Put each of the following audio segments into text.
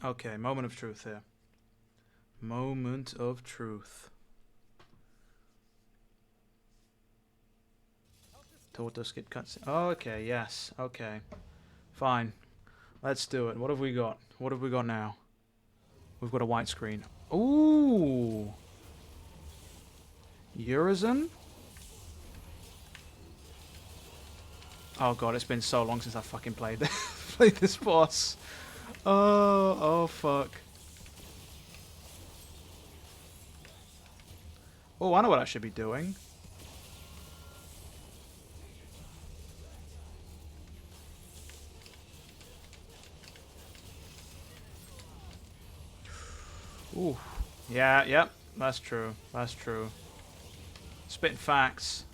Okay, moment of truth here. Moment of truth. Total skip cutscene. Oh, okay, yes. Okay. Fine. Let's do it. What have we got? What have we got now? We've got a white screen. Ooh! Urizen? Oh god, it's been so long since I fucking played this, played this boss. Oh fuck. Oh, I know what I should be doing. Ooh. Yeah, yep. That's true. That's true. Spitting facts.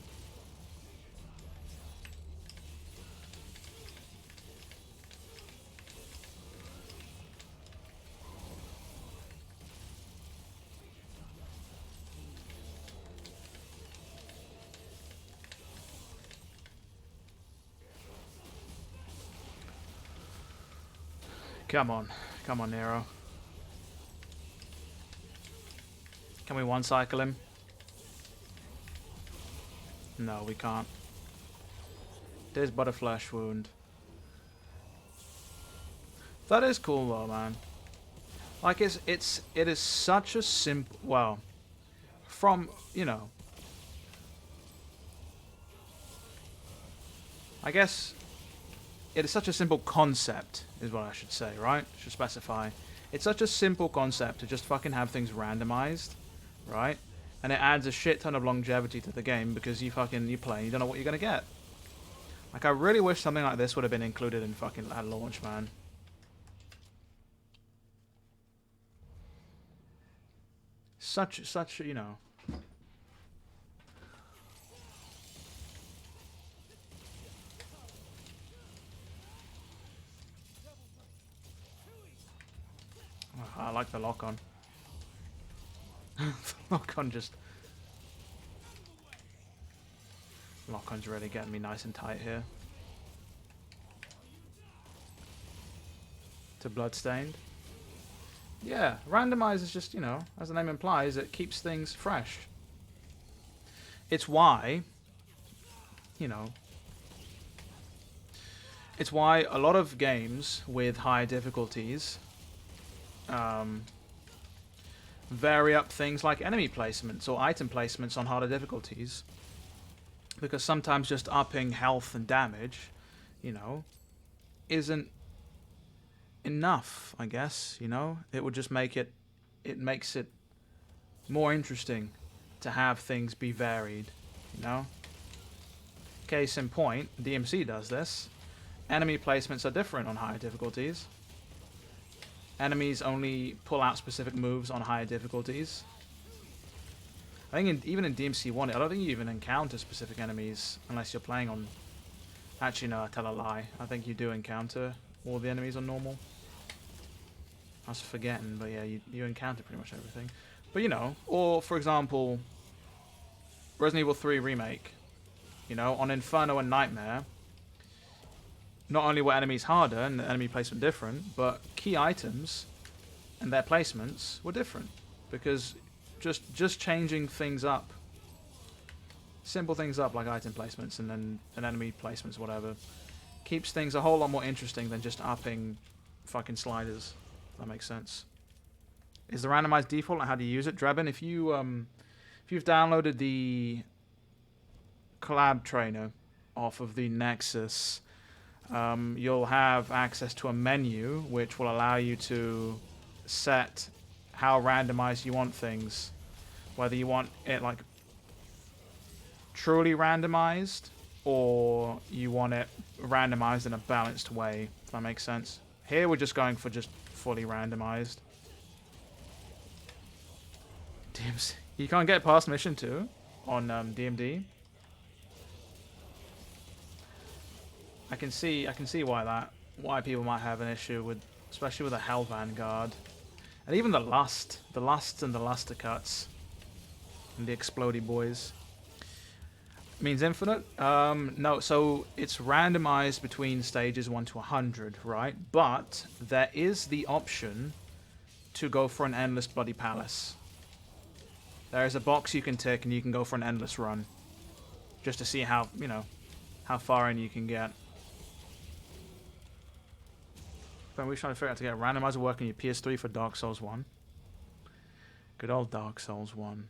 Come on. Come on, Nero. Can we one-cycle him? No, we can't. There's but a flesh wound. That is cool though, man. Like it is such a simple, well, from, you know, I guess it is such a simple concept is what I should say, right? Should specify. It's such a simple concept to just fucking have things randomized, right? And it adds a shit ton of longevity to the game because you play and you don't know what you're gonna get. Like I really wish something like this would have been included in fucking at launch, man. Such, you know. I like the lock on. The lock on just. Lock on's really getting me nice and tight here. To Bloodstained. Yeah, Randomizer is just, you know, as the name implies, it keeps things fresh. It's why, you know, it's why a lot of games with high difficulties vary up things like enemy placements or item placements on harder difficulties. Because sometimes just upping health and damage, you know, isn't enough, I guess, you know? It would just make it makes it more interesting to have things be varied, you know? Case in point, DMC does this. Enemy placements are different on higher difficulties. Enemies only pull out specific moves on higher difficulties. I think even in DMC 1, I don't think you even encounter specific enemies unless you're playing on... Actually, no, I tell a lie. I think you do encounter all the enemies on normal. I was forgetting, but yeah, you encounter pretty much everything. But, you know, or, for example, Resident Evil 3 Remake. You know, on Inferno and Nightmare, not only were enemies harder and the enemy placement different, but key items and their placements were different. Because just changing things up, simple things up like item placements and then enemy placements, whatever, keeps things a whole lot more interesting than just upping fucking sliders. If that makes sense. Is the randomized default and how do you use it? Drebin, if you've downloaded the collab trainer off of the Nexus, you'll have access to a menu which will allow you to set how randomized you want things. Whether you want it like truly randomized or you want it randomized in a balanced way, if that makes sense. Here we're just going for just fully randomized. DMC. You can't get past mission 2 on DMD. I can see why people might have an issue with, especially with the Hell Vanguard. And even the Lusts and the Luster cuts. And the Explodey boys. Means infinite? No, so it's randomized between stages 1 to 100, right? But there is the option to go for an endless bloody palace. There is a box you can tick and you can go for an endless run. Just to see how, you know, how far in you can get. But we're trying to figure out to get Randomizer working your PS3 for Dark Souls 1. Good old Dark Souls 1.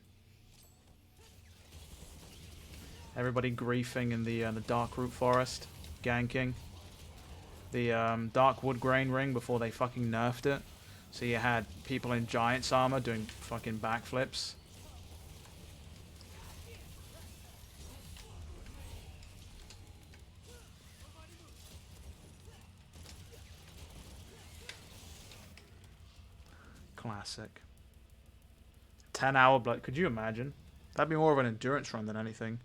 Everybody griefing in the Dark Root Forest, ganking. The Dark Wood Grain Ring before they fucking nerfed it. So you had people in Giant's armor doing fucking backflips. Classic. 10-hour blood. Could you imagine? That'd be more of an endurance run than anything.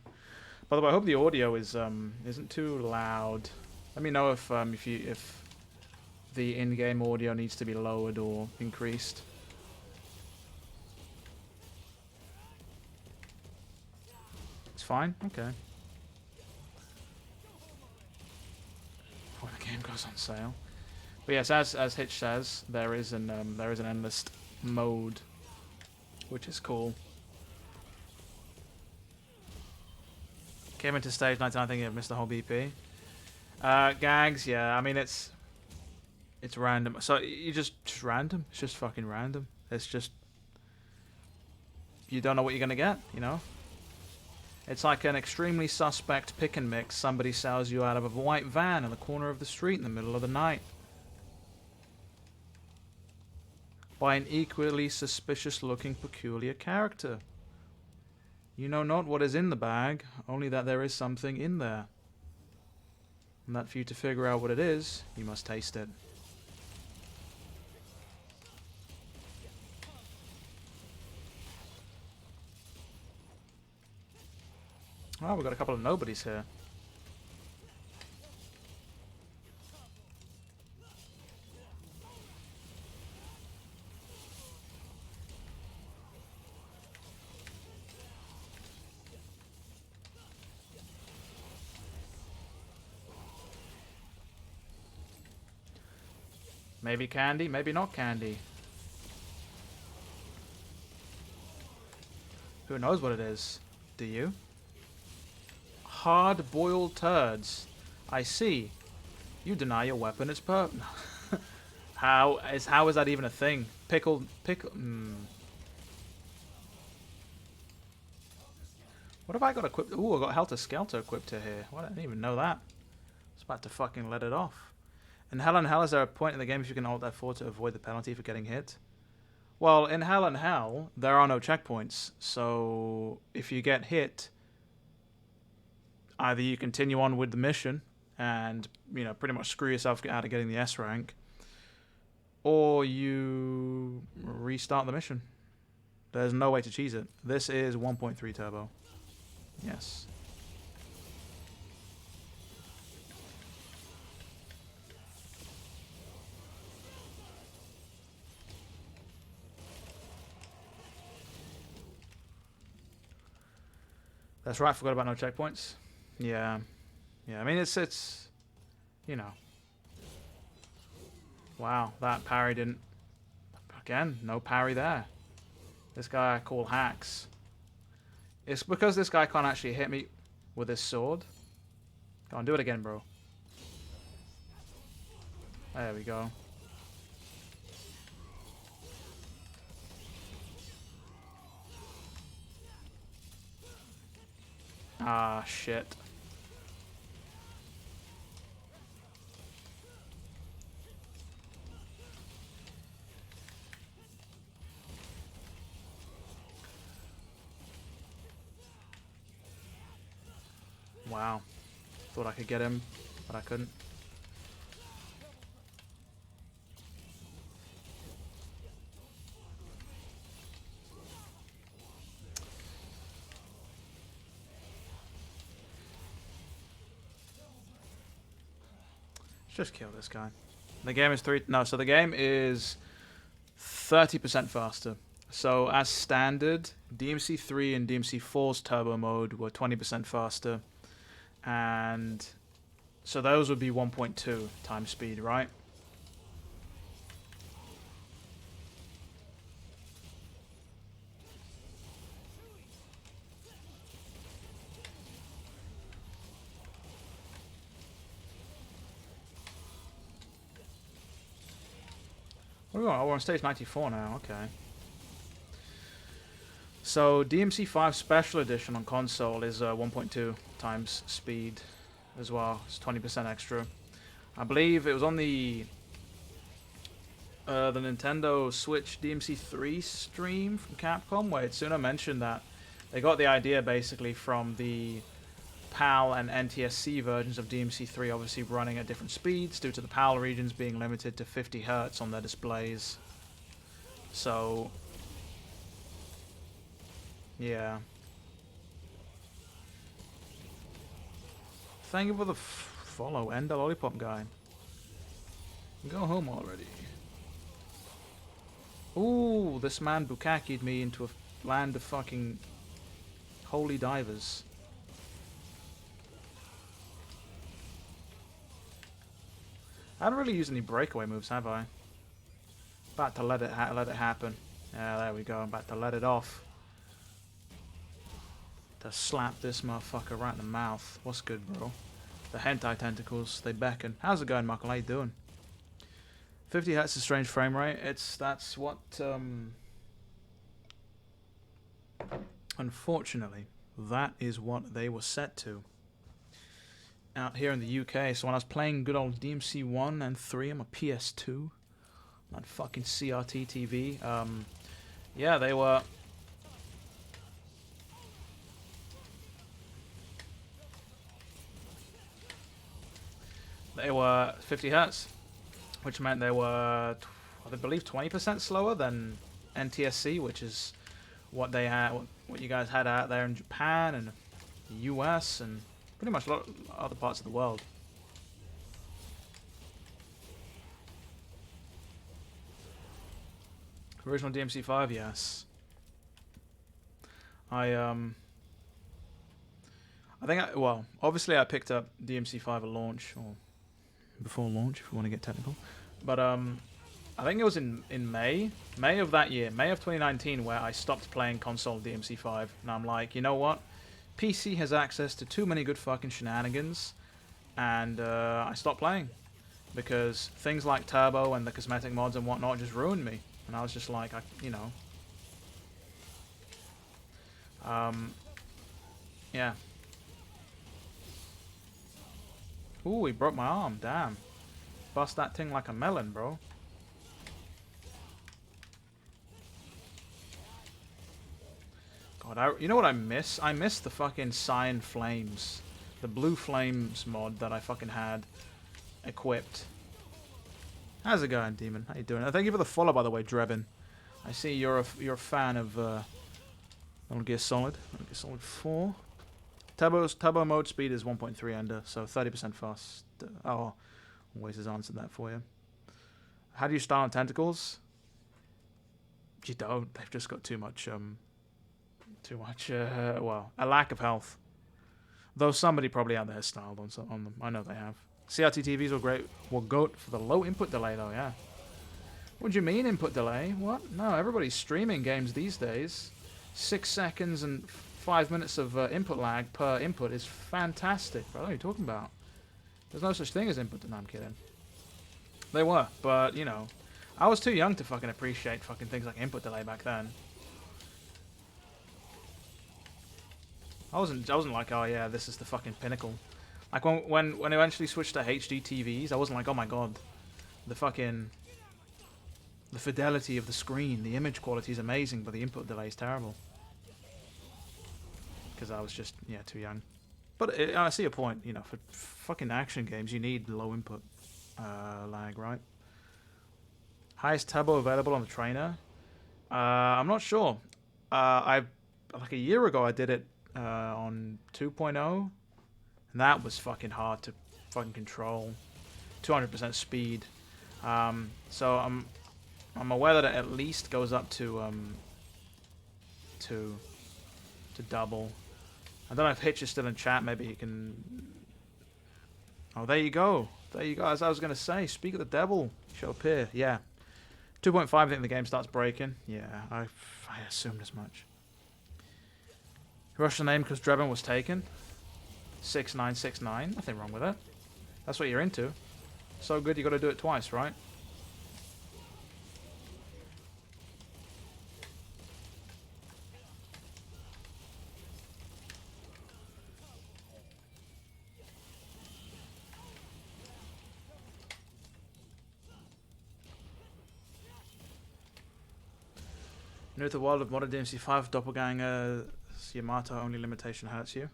By the way, I hope the audio is isn't too loud. Let me know if the in-game audio needs to be lowered or increased. It's fine. Okay. Before the game goes on sale. But yes, as Hitch says, there is an endless mode, which is cool. Came into stage 19, thinking I've missed the whole BP. Gags, yeah. I mean, it's random. So you just random. It's just fucking random. It's just you don't know what you're gonna get. You know. It's like an extremely suspect pick and mix somebody sells you out of a white van in the corner of the street in the middle of the night. By an equally suspicious-looking peculiar character. You know not what is in the bag, only that there is something in there. And that for you to figure out what it is, you must taste it. Oh, we've got a couple of nobodies here. Maybe candy, maybe not candy. Who knows what it is? Do you? Hard-boiled turds. I see. You deny your weapon its purpose. How is that even a thing? Pickle. What have I got equipped? Ooh, I got Helter Skelter equipped to here. Well, I didn't even know that. I was about to fucking let it off. In Hell and Hell, is there a point in the game if you can Alt F4 to avoid the penalty for getting hit? Well, in Hell and Hell, there are no checkpoints. So if you get hit, either you continue on with the mission and, you know, pretty much screw yourself out of getting the S rank, or you restart the mission. There's no way to cheese it. This is 1.3 turbo. Yes. That's right, forgot about no checkpoints. Yeah. Yeah, I mean, it's you know. Wow, that parry didn't... Again, no parry there. This guy I call hacks. It's because this guy can't actually hit me with his sword. Go on, do it again, bro. There we go. Ah, shit. Wow. Thought I could get him, but I couldn't. Just kill this guy. The game is so the game is 30% faster. So as standard, DMC3 and DMC4's turbo mode were 20% faster, and so those would be 1.2 times speed, right? Oh, we're on stage 94 now, okay. So DMC5 Special Edition on console is 1.2 times speed as well. It's 20% extra. I believe it was on the Nintendo Switch DMC3 stream from Capcom, where Itsuno mentioned that they got the idea basically from the PAL and NTSC versions of DMC3 obviously running at different speeds due to the PAL regions being limited to 50 Hz on their displays. So, yeah. Thank you for the follow, End the Lollipop guy. Go home already. Ooh, this man bukaki'd me into a land of fucking holy divers. I haven't really used any breakaway moves, have I? About to let it happen. Yeah, there we go. I'm about to let it off. To slap this motherfucker right in the mouth. What's good, bro? The hentai tentacles, they beckon. How's it going, Michael? How you doing? 50 Hz is a strange frame rate. That's what unfortunately, that is what they were set to out here in the UK. So when I was playing good old DMC 1 and 3 on my PS2, that fucking CRT TV, yeah, they were They were 50 Hz, which meant they were, I believe, 20% slower than NTSC, which is what they had, what you guys had out there in Japan and the US and pretty much a lot of other parts of the world. Original DMC5, yes. I think well, obviously I picked up DMC5 at launch, or before launch if you want to get technical. But I think it was in May of that year, May of 2019, where I stopped playing console DMC5. And I'm like, you know what? PC has access to too many good fucking shenanigans. And I stopped playing. Because things like Turbo and the cosmetic mods and whatnot just ruined me. And I was just like, you know. Yeah. Ooh, he broke my arm. Damn. Bust that thing like a melon, bro. God, you know what I miss? I miss the fucking Cyan Flames. The Blue Flames mod that I fucking had equipped. How's it going, Demon? How you doing? Thank you for the follow, by the way, Drebin. I see you're a fan of Metal Gear Solid. Metal Gear Solid 4. Turbo mode speed is 1.3 under, so 30% fast. Oh, always has answered that for you. How do you style on tentacles? You don't. They've just got too much, well, a lack of health. Though somebody probably out there has styled on them. I know they have. CRT TVs were great. Were good for the low input delay, though, yeah. What do you mean input delay? What? No, everybody's streaming games these days. 6 seconds and 5 minutes of input lag per input is fantastic. What are you talking about? There's no such thing as input. No, I'm kidding. They were, but, you know, I was too young to fucking appreciate fucking things like input delay back then. I wasn't like, oh yeah, this is the fucking pinnacle. Like when I eventually switched to HD TVs, I wasn't like, oh my god, the fidelity of the screen, the image quality is amazing, but the input delay is terrible. Because I was just, yeah, too young. But I see your point, you know, for fucking action games, you need low input lag, right? Highest turbo available on the trainer? I'm not sure. Like a year ago, I did it on 2.0, and that was fucking hard to fucking control. 200% speed. So I'm aware that it at least goes up to to double. I don't know if Hitch is still in chat. Maybe he can... Oh, there you go. There you go. As I was going to say, speak of the devil. Shall appear. Yeah. 2.5, I think the game starts breaking. Yeah, I assumed as much. Russian name because Drebin was taken. 6969. Nothing wrong with it. That's what you're into. So good, you got to do it twice, right? New to the world of modern DMC5, Doppelganger Yamato only limitation hurts you.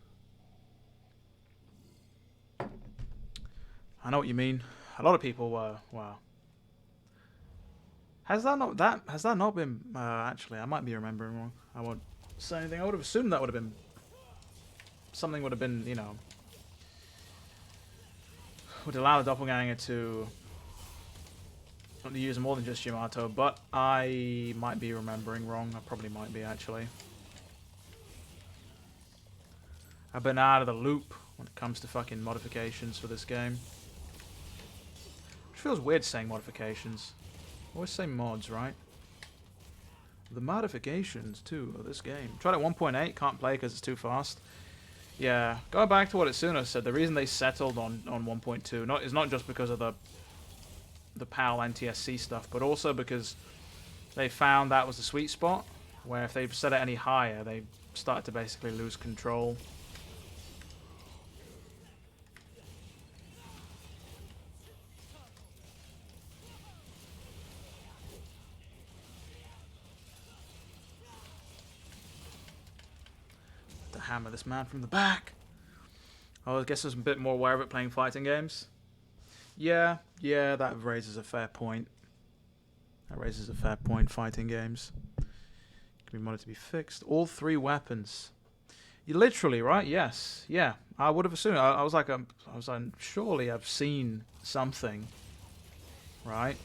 I know what you mean. A lot of people were, wow. Has that not been, actually, I might be remembering wrong. I won't say anything. I would have assumed that would have been, something would have been, you know, would allow the Doppelganger to not to use more than just Yamato, but I might be remembering wrong. I probably might be, actually. I've been out of the loop when it comes to fucking modifications for this game. Which feels weird saying modifications. I always say mods, right? The modifications, too, of this game. Tried at 1.8, can't play because it's too fast. Yeah, going back to what Itsuno said, the reason they settled on 1.2 is not just because of the PAL NTSC stuff, but also because they found that was the sweet spot, where if they set it any higher, they start to basically lose control. To hammer this man from the back. Oh, I guess there's a bit more aware of it playing fighting games. Yeah, that raises a fair point. Fighting games can be modded to be fixed. All 3 weapons. You literally, right? Yes. Yeah. I would have assumed. I was like, surely I've seen something, right?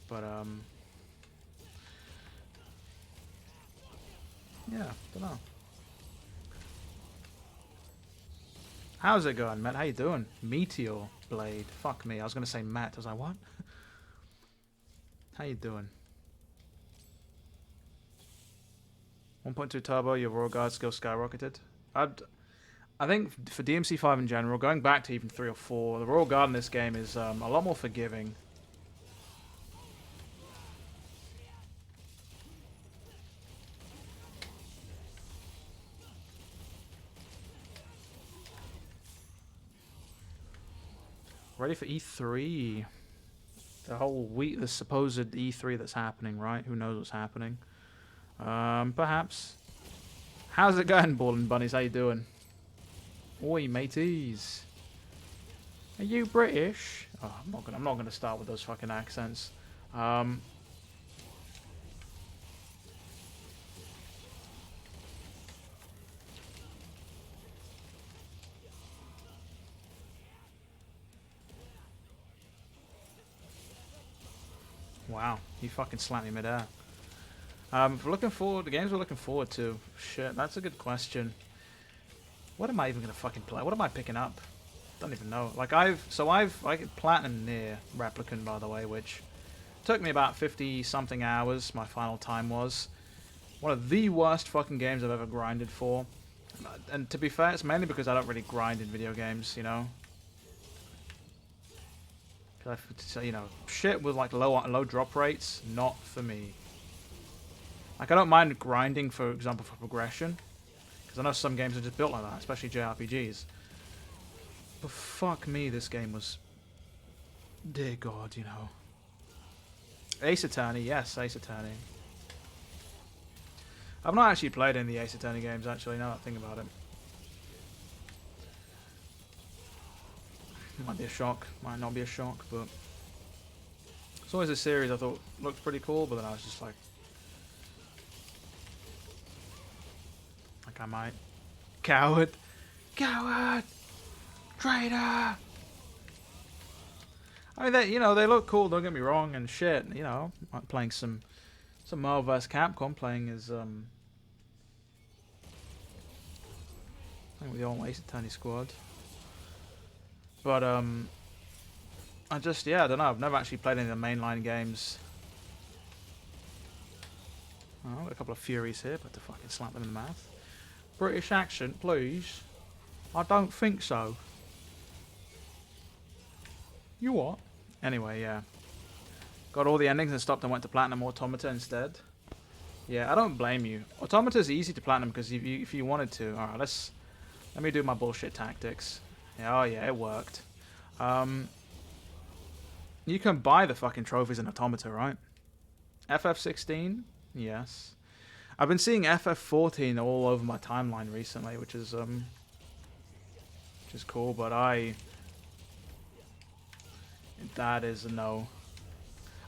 But yeah, don't know. How's it going, Matt? How you doing? Meteor Blade. Fuck me. I was gonna say Matt. I was like, what? How you doing? 1.2 turbo. Your Royal Guard skill skyrocketed. I think for DMC5 in general, going back to even 3 or 4, the Royal Guard in this game is a lot more forgiving. Ready for E3. The supposed E3 that's happening, right? Who knows what's happening? Perhaps. How's it going, Ballin' Bunnies? How you doing? Oi, mateys. Are you British? Oh, I'm not gonna start with those fucking accents. Wow, he fucking slapped me midair. Looking forward, the games we're looking forward to. Shit, that's a good question. What am I even gonna fucking play? What am I picking up? Don't even know. Like I platinum near Replicant, by the way, which took me about 50-something hours. My final time was one of the worst fucking games I've ever grinded for. And to be fair, it's mainly because I don't really grind in video games, you know. You know, shit with like low drop rates, not for me. Like I don't mind grinding, for example, for progression, because I know some games are just built like that, especially JRPGs. But fuck me, this game was, dear God, you know. Ace Attorney, yes, Ace Attorney. I've not actually played any of the Ace Attorney games, actually, now that I think about it. Might be a shock, might not be a shock, but it's always a series I thought looked pretty cool, but then I was just like I might. Coward. Coward! Traitor! I mean, they look cool, don't get me wrong, and shit, I'm playing some Marvel vs. Capcom, playing as, I think we all wasted Tiny Squad. But, I don't know, I've never actually played any of the mainline games. Oh, got a couple of Furies here, but to fucking slap them in the mouth. British accent, please. I don't think so. You what? Anyway, yeah. Got all the endings and stopped and went to Platinum Automata instead. Yeah, I don't blame you. Automata is easy to Platinum because if you wanted to. Alright, let me do my bullshit tactics. Yeah, oh yeah, it worked. You can buy the fucking trophies in Automata, right? FF16? Yes. I've been seeing FF14 all over my timeline recently, which is cool, but that is a no.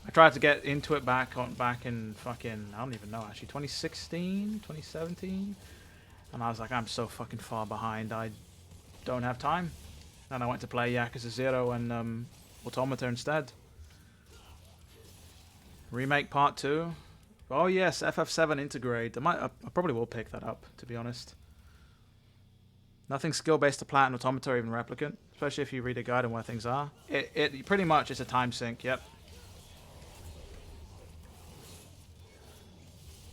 I tried to get into it back in fucking, I don't even know, actually 2016, 2017, and I was like, I'm so fucking far behind, I don't have time. And I went to play Yakuza 0 and Automata instead. Remake Part 2. Oh yes, FF7 Integrate. I probably will pick that up, to be honest. Nothing skill-based to Platinum Automata or even Replicant, especially if you read a guide on where things are. It pretty much is a time sink, yep.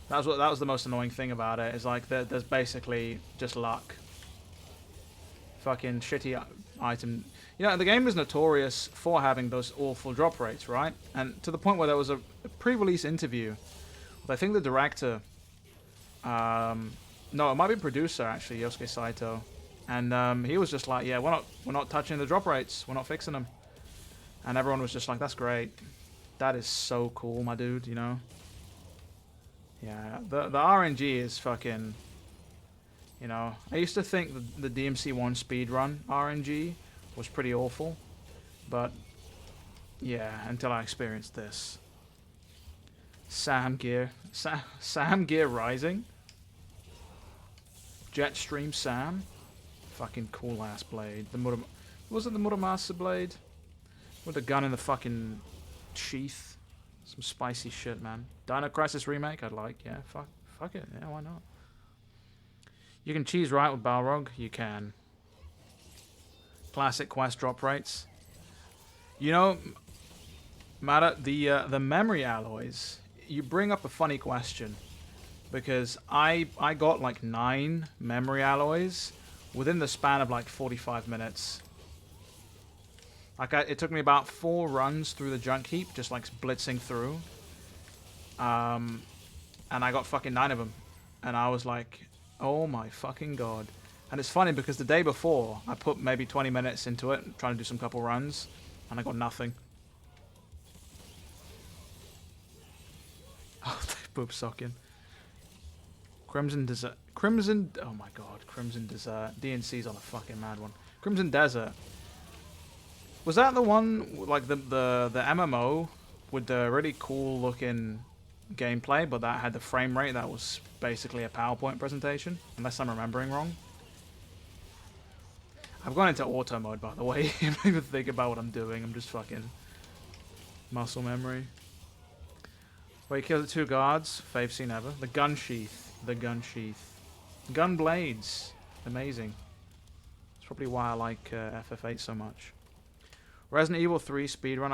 That was the most annoying thing about it, is like there's basically just luck. Fucking shitty item. The game is notorious for having those awful drop rates, right? And to the point where there was a pre-release interview with, I think, the director. No, it might be producer actually, Yosuke Saito. And he was just like, yeah, we're not touching the drop rates. We're not fixing them. And everyone was just like, that's great. That is so cool, my dude, Yeah, the RNG is fucking, I used to think the DMC1 speedrun RNG was pretty awful. But, yeah, until I experienced this. Sam Gear Rising. Jetstream Sam. Fucking cool ass blade. Was it the Muramasa blade? With the gun in the fucking sheath. Some spicy shit, man. Dino Crisis remake, I'd like. Yeah, fuck it. Yeah, why not? You can cheese right with Balrog. You can. Classic quest drop rates. Matter the memory alloys. You bring up a funny question, because I got like 9 memory alloys within the span of like 45 minutes. Like it took me about 4 runs through the junk heap, just like blitzing through. And I got fucking 9 of them, and I was like, oh my fucking god. And it's funny because the day before I put maybe 20 minutes into it, trying to do some couple runs, and I got nothing. Oh, they boob socking. Crimson Desert. Oh my god, Crimson Desert. DNC's on a fucking mad one. Crimson Desert. Was that the one, like the MMO with the really cool looking gameplay, but that had the frame rate that was basically a PowerPoint presentation? Unless I'm remembering wrong. I've gone into auto mode, by the way. I don't even think about what I'm doing. I'm just fucking muscle memory. Wait, you killed the 2 guards. Fave scene ever. The gun sheath. The gun sheath. Gun blades. Amazing. That's probably why I like FF8 so much. Resident Evil 3 speedrun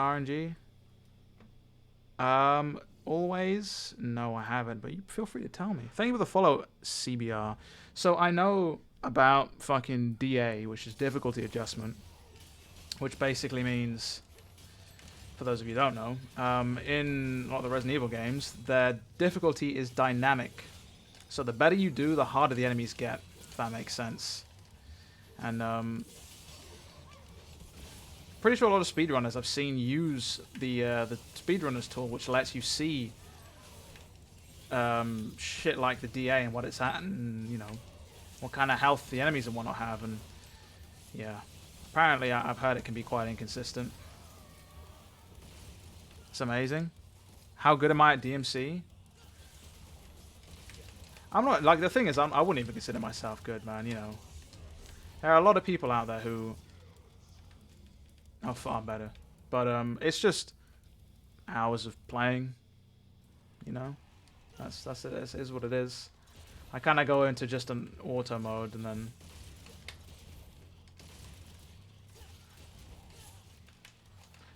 RNG. Always? No, I haven't, but you feel free to tell me. Thank you for the follow, CBR. So I know about fucking DA, which is difficulty adjustment, which basically means, for those of you who don't know, in a lot of the Resident Evil games, their difficulty is dynamic. So the better you do, the harder the enemies get, if that makes sense. And pretty sure a lot of speedrunners I've seen use the speedrunners tool, which lets you see shit like the DA and what it's at, and what kind of health the enemies and whatnot have. And yeah, apparently I've heard it can be quite inconsistent. It's amazing. How good am I at DMC? I'm not, like, the thing is, I wouldn't even consider myself good, man, There are a lot of people out there who are far better. But it's just hours of playing, you know? That's it. It is what it is. I kind of go into just an auto mode and then...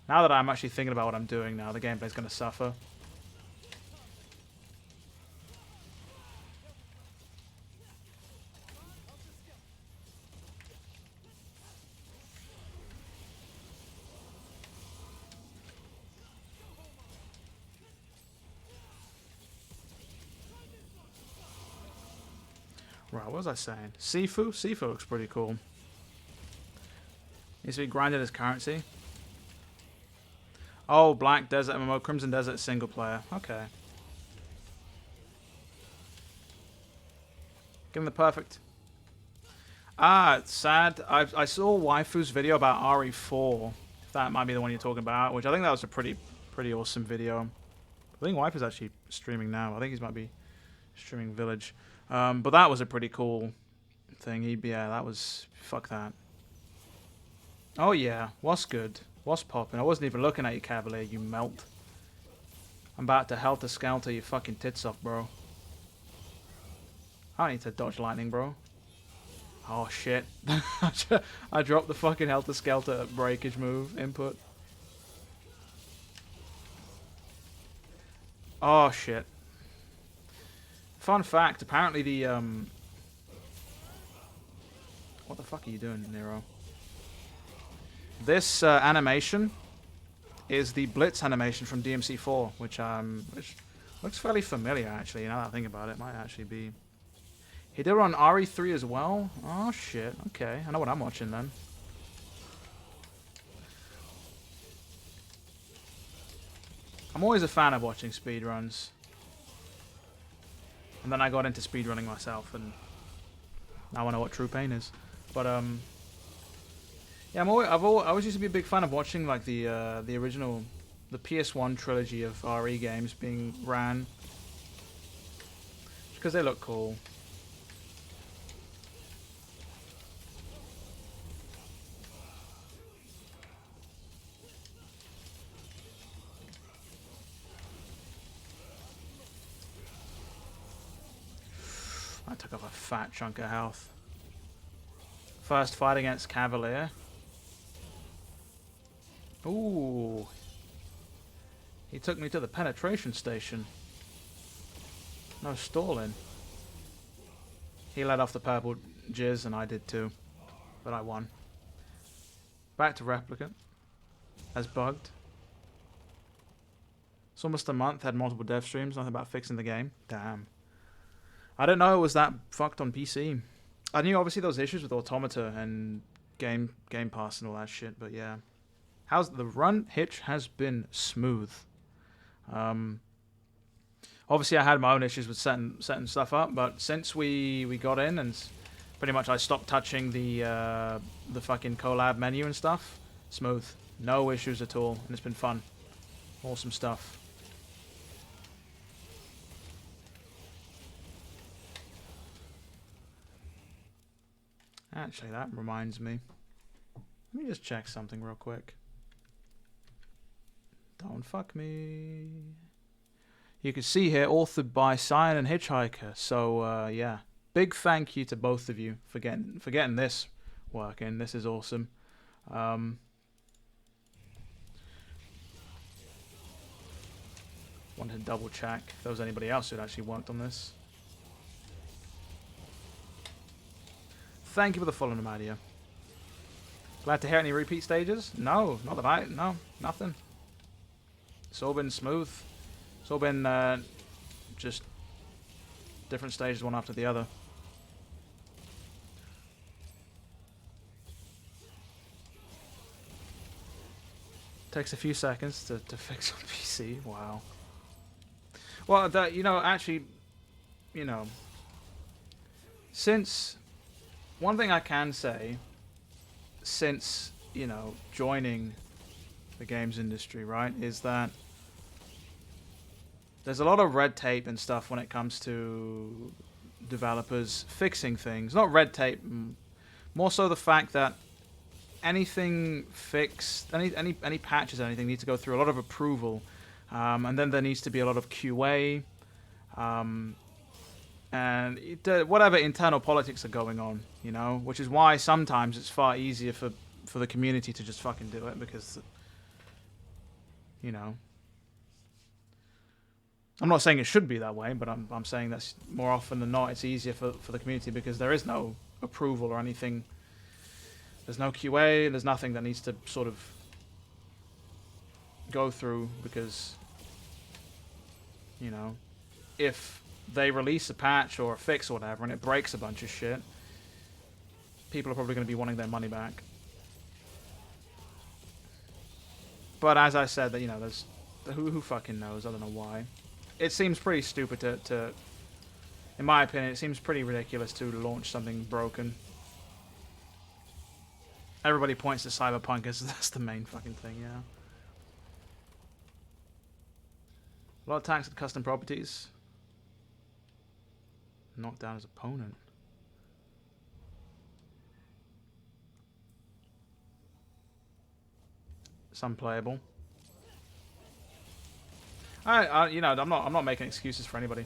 Now that I'm actually thinking about what I'm doing now, the gameplay's going to suffer. Right, what was I saying? Sifu? Sifu looks pretty cool. Needs to be grinded as currency. Oh, Black Desert MMO, Crimson Desert single player. Okay. Give him the perfect. Ah, it's sad. I saw Waifu's video about RE4. If that might be the one you're talking about, which I think that was a pretty awesome video. I think Waifu's actually streaming now. I think he might be streaming Village. But that was a pretty cool thing. Yeah, that was... Fuck that. Oh yeah, what's good? What's popping? I wasn't even looking at you, Cavalier, you melt. I'm about to helter-skelter your fucking tits off, bro. I don't need to dodge lightning, bro. Oh shit. I dropped the fucking helter-skelter breakage move input. Oh shit. Fun fact, apparently the what the fuck are you doing, Nero? This animation is the Blitz animation from DMC4, which looks fairly familiar actually. Now that I think about it, might actually be. He did it on RE3 as well. Oh shit. Okay, I know what I'm watching then. I'm always a fan of watching speedruns. And then I got into speedrunning myself, and now I know what true pain is. But yeah, I always used to be a big fan of watching like the original, the PS1 trilogy of RE games being ran, because they look cool. I took off a fat chunk of health. First fight against Cavalier. Ooh. He took me to the penetration station. No stalling. He let off the purple jizz and I did too. But I won. Back to Replicant. As bugged. It's almost a month, had multiple dev streams, nothing about fixing the game. Damn. I didn't know it was that fucked on PC. I knew obviously those issues with Automata and Game Pass and all that shit, but yeah. How's the run hitch has been smooth. Obviously I had my own issues with setting stuff up, but since we got in and pretty much I stopped touching the fucking collab menu and stuff, smooth. No issues at all, and it's been fun. Awesome stuff. Actually, that reminds me. Let me just check something real quick. Don't fuck me. You can see here, authored by Cyan and Hitchhiker. So, yeah. Big thank you to both of you for getting this working. This is awesome. Wanted to double check if there was anybody else who'd actually worked on this. Thank you for the follow, Nomadia. Glad to hear any repeat stages? No, not that no, nothing. It's all been smooth. It's all been just different stages one after the other. Takes a few seconds to fix on PC. Wow. Well, that, you know, actually, you know, since... One thing I can say, since, you know, joining the games industry, right, is that there's a lot of red tape and stuff when it comes to developers fixing things. Not red tape More so the fact that anything fixed, any patches, anything need to go through a lot of approval, and then there needs to be a lot of QA, and whatever internal politics are going on, you know, which is why sometimes it's far easier for the community to just fucking do it, because, you know, I'm not saying it should be that way, but I'm saying that's more often than not it's easier for the community because there is no approval or anything. There's no QA, there's nothing that needs to sort of go through, because, you know, if they release a patch or a fix or whatever and it breaks a bunch of shit, people are probably going to be wanting their money back. But as I said, that, you know, there's who fucking knows. I don't know why. It seems pretty stupid to in my opinion, it seems pretty ridiculous to launch something broken. Everybody points to Cyberpunk as that's the main fucking thing, yeah. A lot of tanks and custom properties. Knock down his opponent. Some playable. You know, I'm not making excuses for anybody.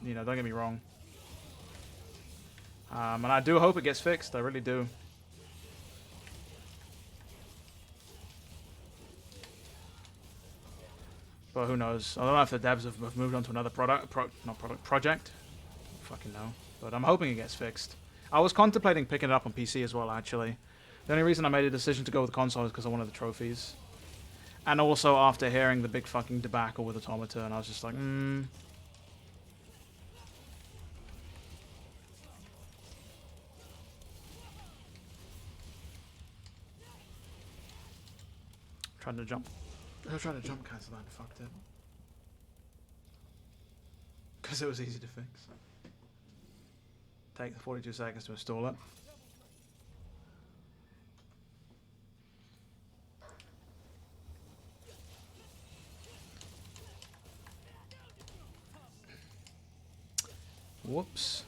You know, don't get me wrong. And I do hope it gets fixed. I really do. But who knows? I don't know if the devs have moved on to another project. Fucking no. But I'm hoping it gets fixed. I was contemplating picking it up on PC as well, actually. The only reason I made a decision to go with console is because I wanted the trophies. And also after hearing the big fucking debacle with Automata, and I was just like, Trying to jump. I was trying to jump cancel that and fucked it. Because it was easy to fix. Take 42 seconds to install it. Whoops.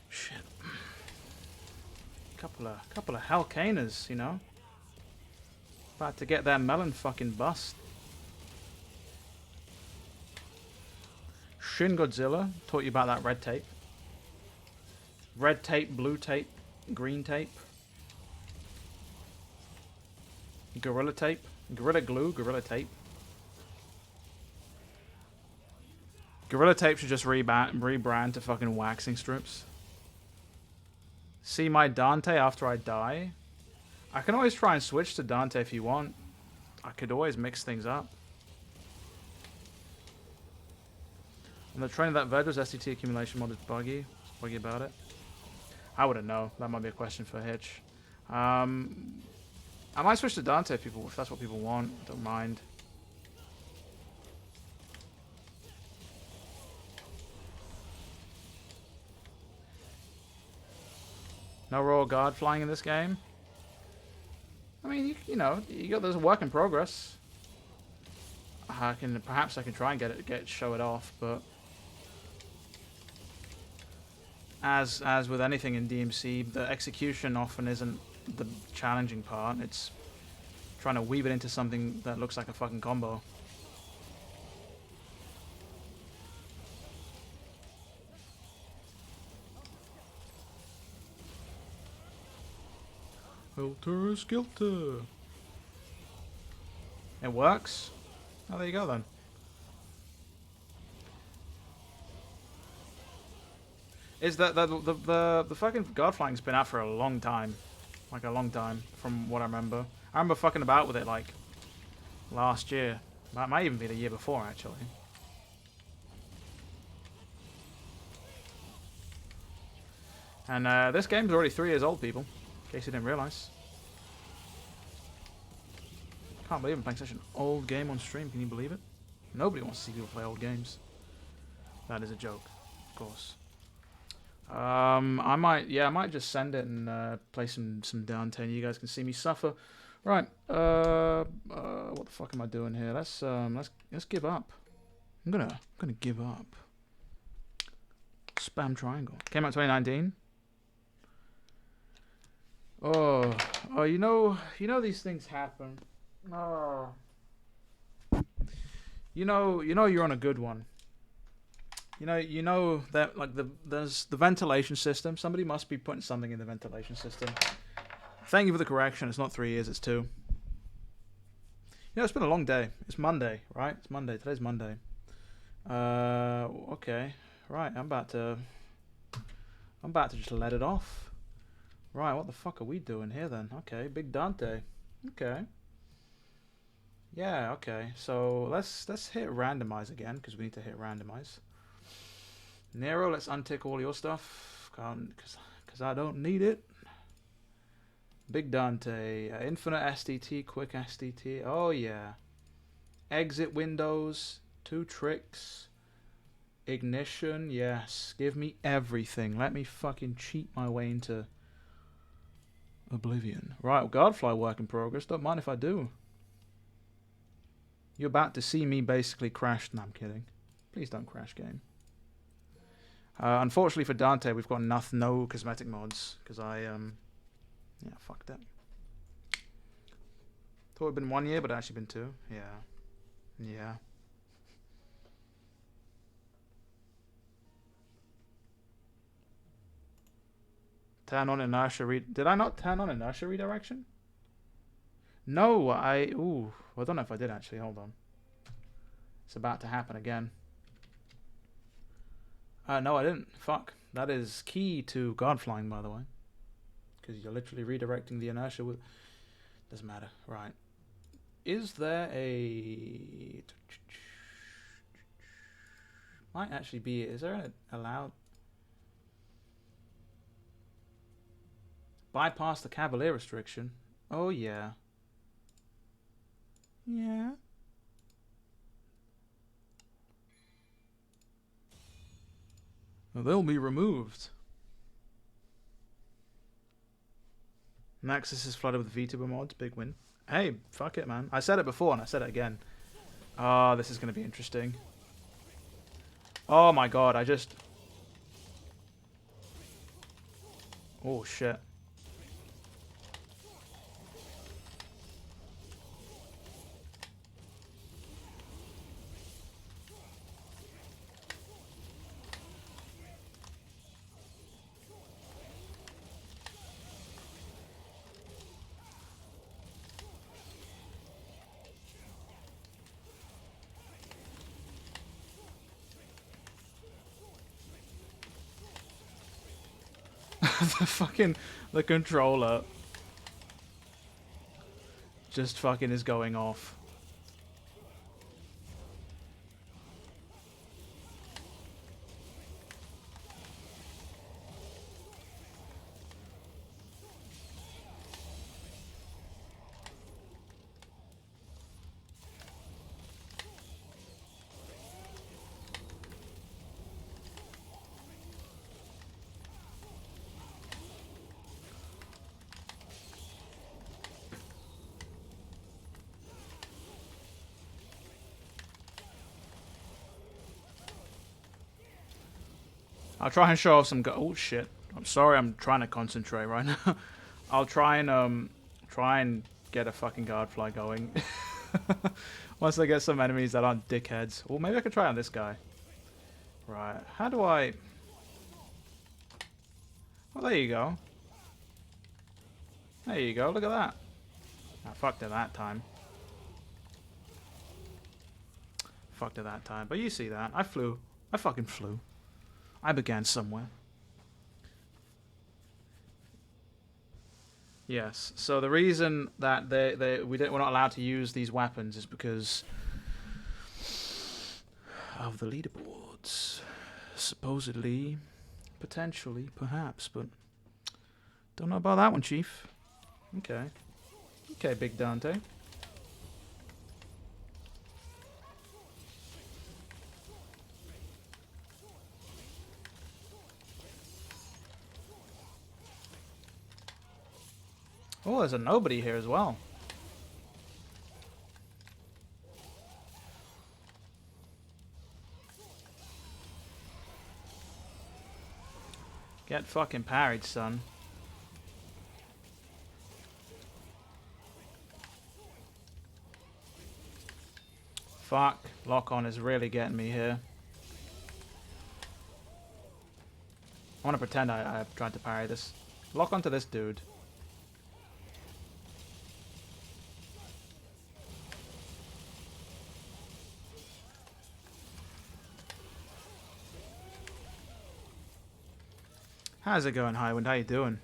Shit. Couple of Hellcaners, you know. About to get that melon fucking bust. Shin Godzilla taught you about that red tape. Red tape, blue tape, green tape. Gorilla tape. Gorilla glue, gorilla tape. Gorilla tape should just rebrand to fucking waxing strips. See my Dante after I die? I can always try and switch to Dante if you want. I could always mix things up. On the train that Virgil's STT accumulation mod is buggy. What's buggy about it? I wouldn't know. That might be a question for Hitch. I might switch to Dante if that's what people want. Don't mind. No Royal Guard flying in this game. I mean, you know, there's a work in progress. Perhaps I can try and show it off, but as with anything in DMC, the execution often isn't the challenging part. It's trying to weave it into something that looks like a fucking combo. Helter Skelter. It works? Oh, there you go then. Is that the fucking guard flying's been out for a long time. Like a long time, from what I remember. I remember fucking about with it like last year. That might even be the year before, actually. And this game's already 3 years old, people. In case you didn't realize. Can't believe I'm playing such an old game on stream. Can you believe it? Nobody wants to see people play old games. That is a joke, of course. I might just send it and play some Dante, and you guys can see me suffer. Right. What the fuck am I doing here? Let's give up. I'm gonna give up. Spam triangle. Came out 2019. Oh, you know these things happen. Oh. You know you're on a good one. You know that like there's the ventilation system. Somebody must be putting something in the ventilation system. Thank you for the correction. It's not 3 years, it's 2. You know, it's been a long day. It's Monday, right? It's Monday. Today's Monday. Okay. Right, I'm about to just let it off. Right, what the fuck are we doing here then? Okay, Big Dante. Okay. Yeah, okay. So let's hit randomize again, because we need to hit randomize. Nero, let's untick all your stuff, because I don't need it. Big Dante, infinite SDT, quick SDT. Oh yeah. Exit windows, 2 tricks. Ignition, yes. Give me everything. Let me fucking cheat my way into oblivion. Right, Guardfly work in progress. Don't mind if I do. You're about to see me basically crash. No, I'm kidding. Please don't crash, game. Unfortunately for Dante, we've got no cosmetic mods, because yeah, fuck that. Thought it'd been 1 year, but it's actually been 2. Yeah. Turn on inertia Did I not turn on inertia redirection? No, I don't know if I did actually. Hold on. It's about to happen again. No, I didn't. Fuck. That is key to guard flying, by the way. Because you're literally redirecting the inertia with... Doesn't matter. Right. Is there a... Might actually be... Is there an allowed... Bypass the Cavalier restriction? Oh, yeah. Yeah. They'll be removed. Maxis is flooded with VTuber mods. Big win. Hey, fuck it, man. I said it before and I said it again. Oh, this is going to be interesting. Oh my god, I just... Oh, shit. the controller just fucking is going off. I'll try and show off some oh shit. I'm sorry, I'm trying to concentrate right now. I'll try and get a fucking guardfly going. Once I get some enemies that aren't dickheads. Or maybe I could try on this guy. Right. How do I... Well, there you go. There you go, look at that. I fucked it that time. Fucked it that time. But you see that. I flew. I fucking flew. I began somewhere. Yes. So the reason that we're not allowed to use these weapons is because of the leaderboards. Supposedly, potentially, perhaps, but don't know about that one, Chief. Okay. Okay, Big Dante. Oh, there's a nobody here as well. Get fucking parried, son. Fuck. Lock-on is really getting me here. I want to pretend I tried to parry this. Lock onto this dude. How's it going, Highwind? How you doing?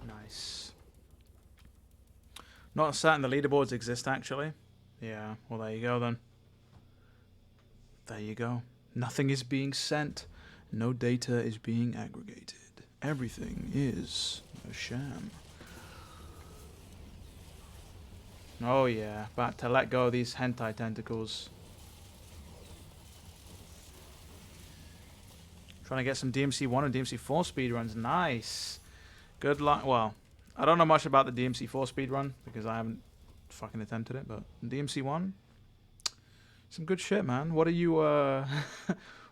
Nice. Not certain the leaderboards exist, actually. Yeah, well, there you go, then. There you go. Nothing is being sent. No data is being aggregated. Everything is a sham. Oh, yeah. About to let go of these hentai tentacles. Trying to get some DMC 1 and DMC 4 speedruns. Nice. Good luck. Well, I don't know much about the DMC 4 speedrun because I haven't fucking attempted it, but DMC 1, some good shit, man. What are you,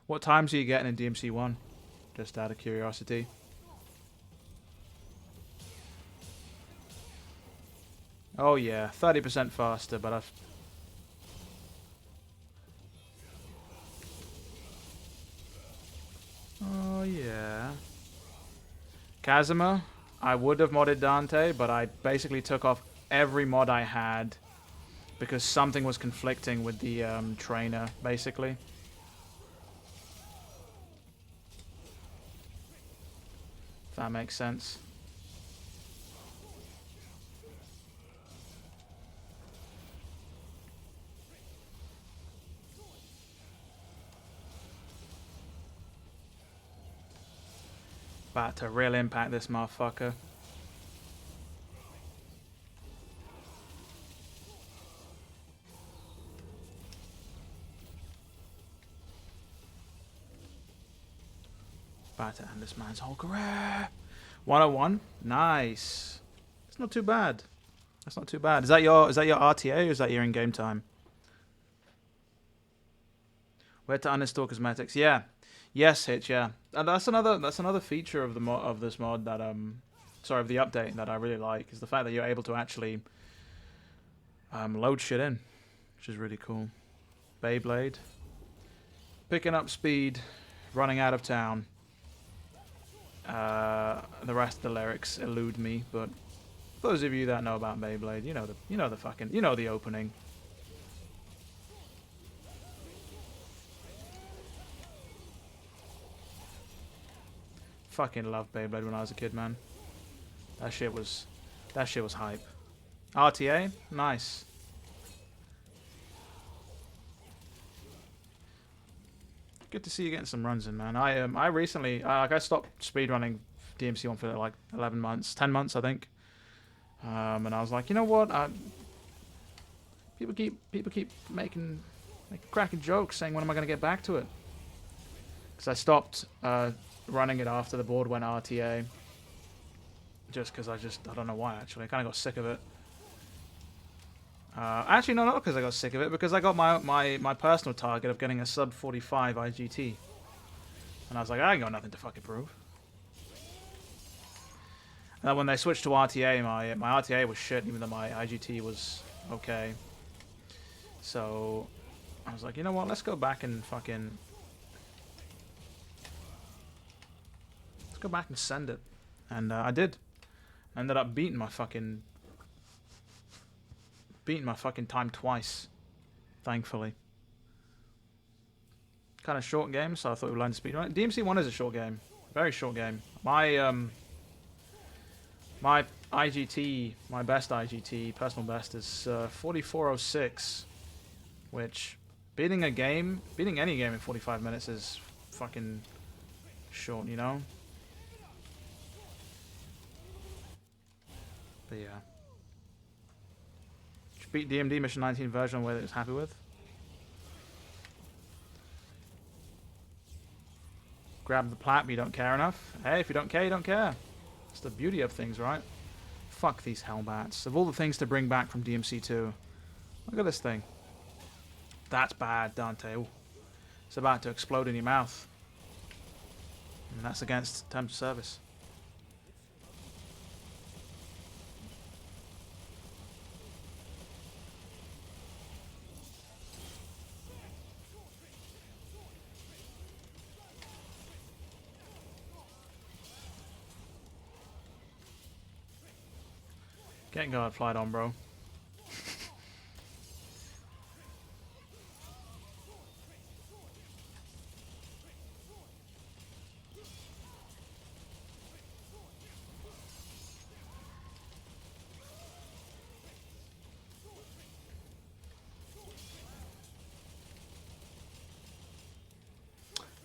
what times are you getting in DMC 1? Just out of curiosity. Oh yeah, 30% faster, but I've... Oh yeah. Kazuma, I would have modded Dante, but I basically took off every mod I had because something was conflicting with the trainer, basically. If that makes sense. About to real impact this motherfucker. About to end this man's whole career. 101. Nice. It's not too bad. That's not too bad. Is that your RTA or is that your in-game time? Where to uninstall cosmetics? Yeah. Yes, Hitch, yeah. And that's another feature of the this mod that sorry, of the update that I really like is the fact that you're able to actually load shit in, which is really cool. Beyblade. Picking up speed, running out of town. The rest of the lyrics elude me, but those of you that know about Beyblade, you know the opening. Fucking loved Beyblade when I was a kid, man. That shit was hype. RTA, nice. Good to see you getting some runs in, man. I recently I stopped speedrunning DMC 1 for like 11 months, 10 months, I think. And I was like, you know what? People keep making cracking jokes saying when am I going to get back to it? Because I stopped running it after the board went RTA. Just because I don't know why, actually. I kind of got sick of it. Actually, no, not because I got sick of it, because I got my personal target of getting a sub 45 IGT. And I was like, I ain't got nothing to fucking prove. And then when they switched to RTA, my RTA was shit, even though my IGT was okay. So I was like, you know what, let's go back and fucking... Let's go back and send it. And I did. I ended up beating my fucking time twice, thankfully. Kind of short game, so I thought we'd learn to speed run. DMC 1 is a short game, very short game. My IGT, my best IGT, personal best, is 4406. which beating any game in 45 minutes is fucking short, you know? But yeah. Just beat DMD Mission 19 version in a way that it's happy with. Grab the plat, but you don't care enough. Hey, if you don't care, you don't care. It's the beauty of things, right? Fuck these Hellbats. Of all the things to bring back from DMC2, look at this thing. That's bad, Dante. Ooh. It's about to explode in your mouth. And that's against terms of service. Get guard flight on, bro.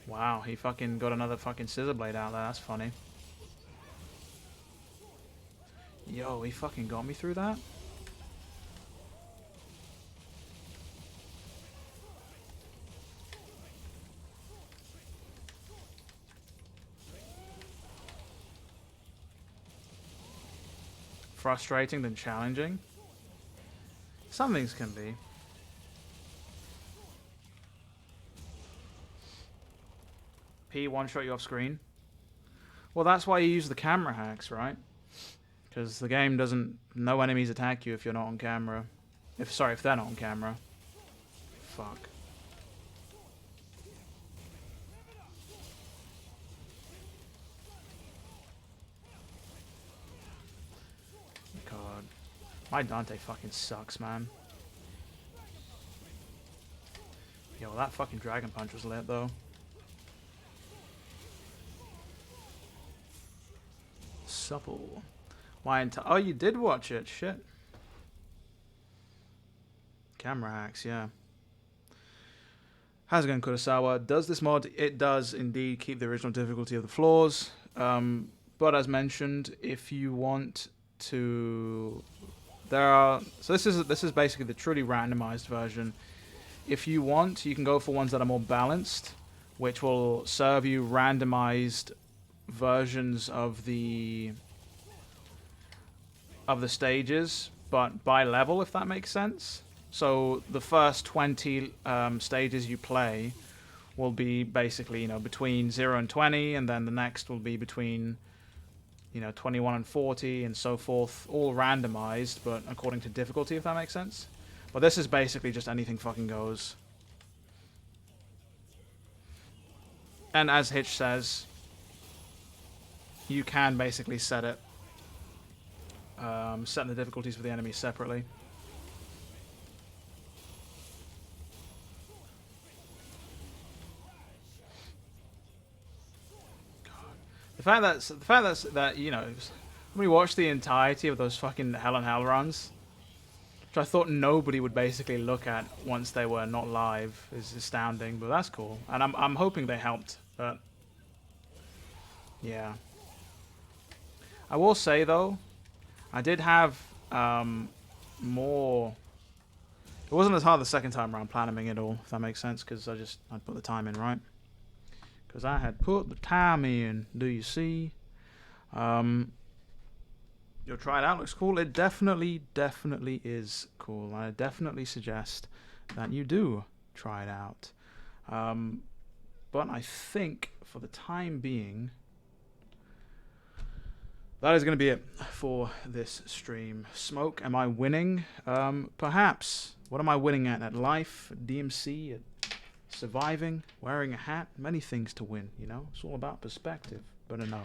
Wow, he fucking got another fucking scissor blade out there. That's funny. Yo, he fucking got me through that? Frustrating than challenging? Some things can be. P one-shot you off screen? Well, that's why you use the camera hacks, right? Because the game doesn't... No enemies attack you if you're not on camera. If they're not on camera. Fuck. God. My Dante fucking sucks, man. Yo, that fucking Dragon Punch was lit, though. Supple. Oh, you did watch it. Shit. Camera hacks, yeah. How's it going, Kurosawa? Does this mod? It does indeed keep the original difficulty of the floors. But as mentioned, if you want to... So this is basically the truly randomized version. If you want, you can go for ones that are more balanced, which will serve you randomized versions of the stages, but by level, if that makes sense. So the first 20 stages you play will be basically, you know, between 0 and 20, and then the next will be between, you know, 21 and 40, and so forth, all randomized, but according to difficulty, if that makes sense. But this is basically just anything fucking goes. And as Hitch says, you can basically set it, set the difficulties for the enemies separately. The fact that you know, we watched the entirety of those fucking Hell and Hell runs, which I thought nobody would basically look at once they were not live, is astounding. But that's cool, and I'm hoping they helped. But yeah, I will say though, I did have more. It wasn't as hard the second time around platinuming it all, if that makes sense, because I'd put the time in, right? Because I had put the time in. Do you see? You'll try it out. Looks cool. It definitely is cool. I definitely suggest that you do try it out. But I think for the time being, that is going to be it for this stream. Smoke, am I winning? Perhaps. What am I winning at? At life? At DMC? At surviving? Wearing a hat? Many things to win, you know? It's all about perspective. But enough.